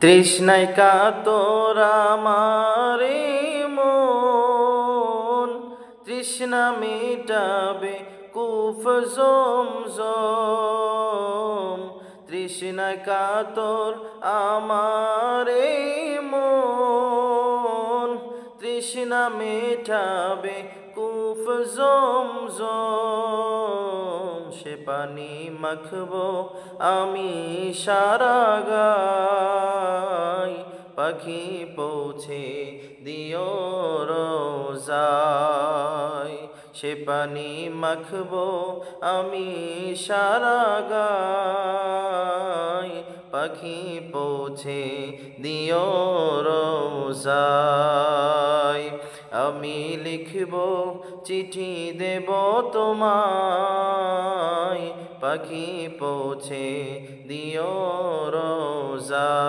তৃষ্ণায় কাতর আমার মন, তৃষ্ণা মিটাবে কুফ জমজম। তৃষ্ণায় কাতর আমার মন, তৃষ্ণা মিটাবে কুফ জমজম। সে পানি মাখবো আমি সারা গায়, পাখি পৌঁছে দিও রোজায়। সে পানি মাখবো আমি সারা গায়, পাখি পৌঁছে দিও রোজায়। আমি লিখব চিঠি দেব তোমায়, পাখি পৌঁছে দিও রোজায়।